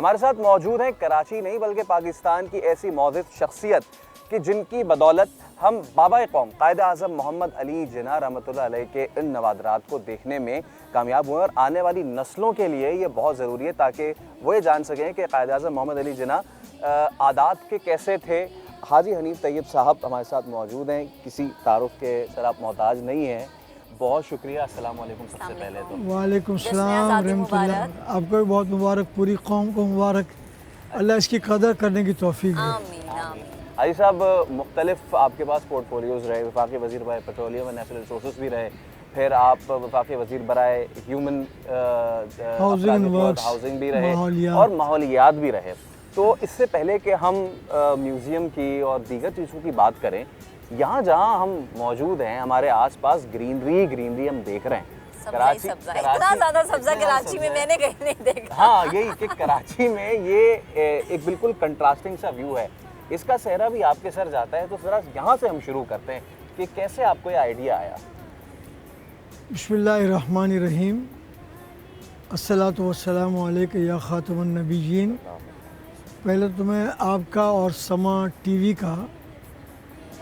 ہمارے ساتھ موجود ہیں کراچی نہیں بلکہ پاکستان کی ایسی معزز شخصیت کہ جن کی بدولت ہم بابا قوم قائد اعظم محمد علی جناح رحمۃ اللہ علیہ کے ان نوادرات کو دیکھنے میں کامیاب ہوئے، اور آنے والی نسلوں کے لیے یہ بہت ضروری ہے تاکہ وہ یہ جان سکیں کہ قائد اعظم محمد علی جناح عادات کے کیسے تھے۔ حاجی حنیف طیب صاحب ہمارے ساتھ موجود ہیں، کسی تعارف کے سر آپ محتاج نہیں ہیں، بہت شکریہ۔ السلام علیکم سب سے پہلے تو۔ وعلیکم السلام ورحمۃ اللہ، آپ کو بھی بہت مبارک، پوری قوم کو مبارک، اللہ اس کی قدر کرنے کی توفیق دے۔ آمین آمین۔ حاجی صاحب، مختلف آپ کے پاؤس پورٹ فولیوز رہے، وفاقی وزیر برائے پیٹرولیم و نیچرل ریسورسز بھی رہے، پھر آپ وفاقی وزیر برائے ہیومن ہاؤسنگ بھی رہے اور ماحولیات بھی رہے۔ تو اس سے پہلے کہ ہم میوزیم کی اور دیگر چیزوں کی بات کریں، یہاں جہاں ہم موجود ہیں ہمارے آس پاس گرینری ہم دیکھ رہے ہیں۔ کراچی اتنا زیادہ سبزہ کراچی میں میں نے کہیں نہیں دیکھا۔ ہاں، یہی کہ کراچی میں یہ ایک بالکل کنٹراسٹنگ سا ویو ہے، اس کا صحرا بھی آپ کے سر جاتا ہے، تو ذرا یہاں سے ہم شروع کرتے ہیں کہ کیسے آپ کو یہ آئیڈیا آیا۔ بسم اللہ الرحمن الرحیم، الصلاۃ والسلام علیک یا خاتم النبیین۔ پہلے تو میں آپ کا اور سما ٹی وی کا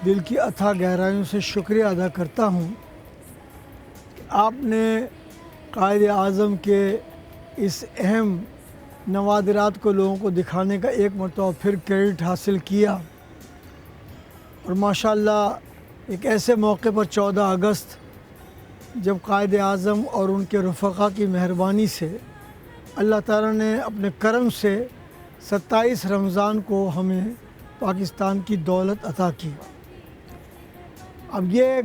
دل کی اتھا گہرائیوں سے شکریہ ادا کرتا ہوں کہ آپ نے قائد اعظم کے اس اہم نوادرات کو لوگوں کو دکھانے کا ایک مرتبہ پھر کریڈٹ حاصل کیا، اور ماشاءاللہ ایک ایسے موقع پر 14 اگست جب قائد اعظم اور ان کے رفقا کی مہربانی سے اللہ تعالیٰ نے اپنے کرم سے 27 رمضان کو ہمیں پاکستان کی دولت عطا کی۔ اب یہ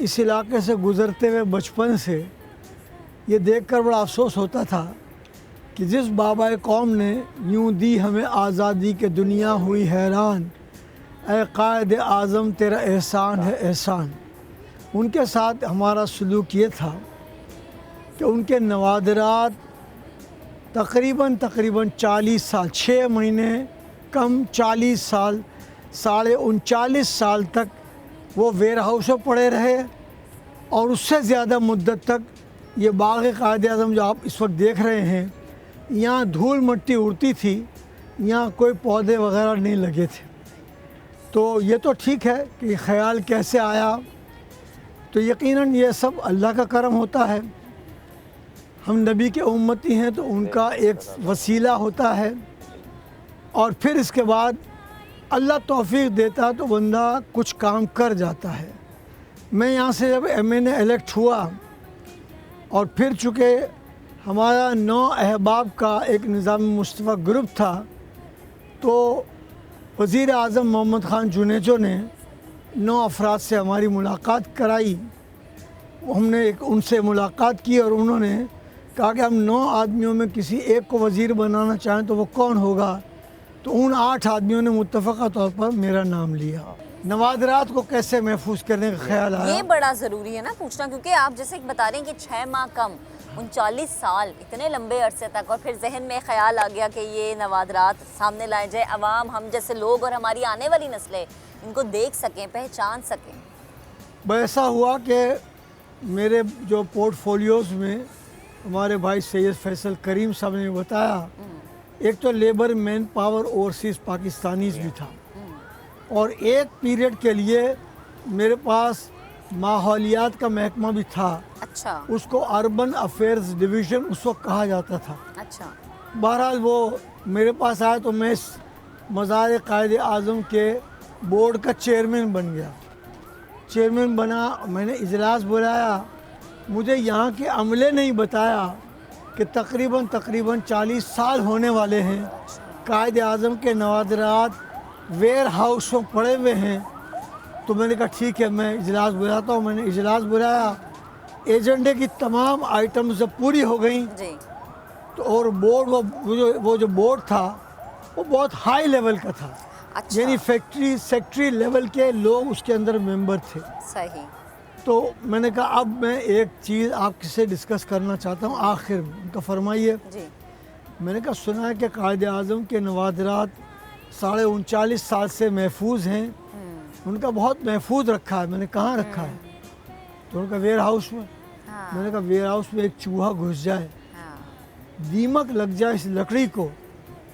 اس علاقے سے گزرتے ہوئے بچپن سے یہ دیکھ کر بڑا افسوس ہوتا تھا کہ جس بابا قوم نے یوں دی ہمیں آزادی کہ دنیا ہوئی حیران، اے قائد اعظم تیرا احسان ہے احسان۔ ان کے ساتھ ہمارا سلوک یہ تھا کہ ان کے نوادرات تقریباً 40 سال، 6 مہینے کم 40 سال، 39.5 سال تک وہ ویئر ہاؤس میں پڑے رہے، اور اس سے زیادہ مدت تک یہ باغ قائد اعظم جو آپ اس وقت دیکھ رہے ہیں، یہاں دھول مٹی اڑتی تھی، یہاں کوئی پودے وغیرہ نہیں لگے تھے۔ تو یہ تو ٹھیک ہے کہ یہ خیال کیسے آیا، تو یقیناً یہ سب اللہ کا کرم ہوتا ہے۔ ہم نبی کے امتی ہیں تو ان کا ایک وسیلہ ہوتا ہے، اور پھر اس کے بعد اللہ توفیق دیتا تو بندہ کچھ کام کر جاتا ہے۔ میں یہاں سے جب MNA الیکٹ ہوا، اور پھر چونکہ ہمارا 9 احباب کا ایک نظام مصطفیٰ گروپ تھا، تو وزیر اعظم محمد خان جونیجو نے 9 افراد سے ہماری ملاقات کرائی۔ ہم نے ان سے ملاقات کی، اور انہوں نے کہا کہ ہم 9 آدمیوں میں کسی ایک کو وزیر بنانا چاہیں تو وہ کون ہوگا، تو ان 8 آدمیوں نے متفقہ طور پر میرا نام لیا۔ نوادرات کو کیسے محفوظ کرنے کا خیال آیا، یہ بڑا ضروری ہے نا پوچھنا، کیونکہ آپ جیسے بتا رہے ہیں کہ 6 ماہ کم 39 سال، اتنے لمبے عرصے تک، اور پھر ذہن میں خیال آ گیا کہ یہ نوادرات سامنے لائے جائے، عوام، ہم جیسے لوگ اور ہماری آنے والی نسلیں ان کو دیکھ سکیں، پہچان سکیں۔ ایسا ہوا کہ میرے جو پورٹ فولیوز میں ہمارے بھائی سید فیصل کریم صاحب نے بتایا، ایک تو labour man power overseas Pakistanis بھی تھا، اور ایک پیریڈ کے لیے میرے پاس ماحولیات کا محکمہ بھی تھا۔ اچھا، اس کو اربن افیئرز ڈویژن اس وقت کہا جاتا تھا۔ اچھا، بہرحال وہ میرے پاس آیا تو میں اس مزار قائد اعظم کے بورڈ کا چیئرمین بن گیا۔ چیئرمین بنا، میں نے اجلاس بلایا، مجھے یہاں کے عملے نہیں بتایا کہ تقریباً 40 سال ہونے والے ہیں، قائد اعظم کے نوادرات ویئر ہاؤس میں پڑے ہوئے ہیں۔ تو میں نے کہا ٹھیک ہے، میں اجلاس بلاتا ہوں۔ میں نے اجلاس بلایا، ایجنڈے کی تمام آئٹمز جب پوری ہو گئیں، جی، تو اور بورڈ وہ جو بورڈ تھا وہ بہت ہائی لیول کا تھا، اچھا، یعنی فیکٹری سیکٹری لیول کے لوگ اس کے اندر ممبر تھے۔ صحیح۔ تو میں نے کہا اب میں ایک چیز آپ سے ڈسکس کرنا چاہتا ہوں آخر میں۔ ان کا فرمائیے۔ جی، میں نے کہا سنا ہے کہ قائد اعظم کے نوادرات 39.5 سال سے محفوظ ہیں، ان کا بہت محفوظ رکھا ہے۔ میں نے کہاں رکھا ہے؟ تو ان کا ویئر ہاؤس میں۔ میں نے کہا ویئر ہاؤس میں ایک چوہا گھس جائے، دیمک لگ جائے اس لکڑی کو،